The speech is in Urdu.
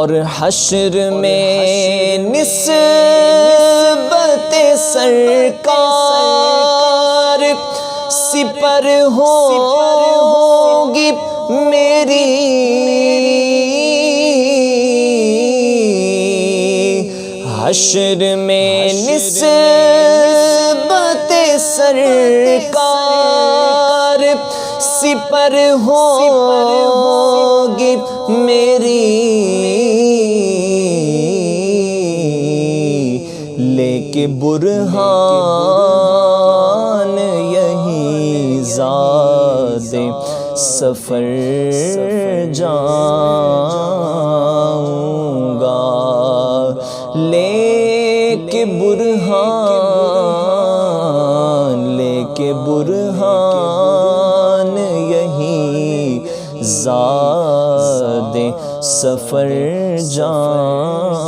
اور حشر میں نسبت سرکار سپر ہوگی میری، حشر میں نسبت سرکار سپر ہوگی میری، لے کے برہان یہیں زاد سفر جاؤں گا، لے کے برہان یہیں زاد سفر جاؤں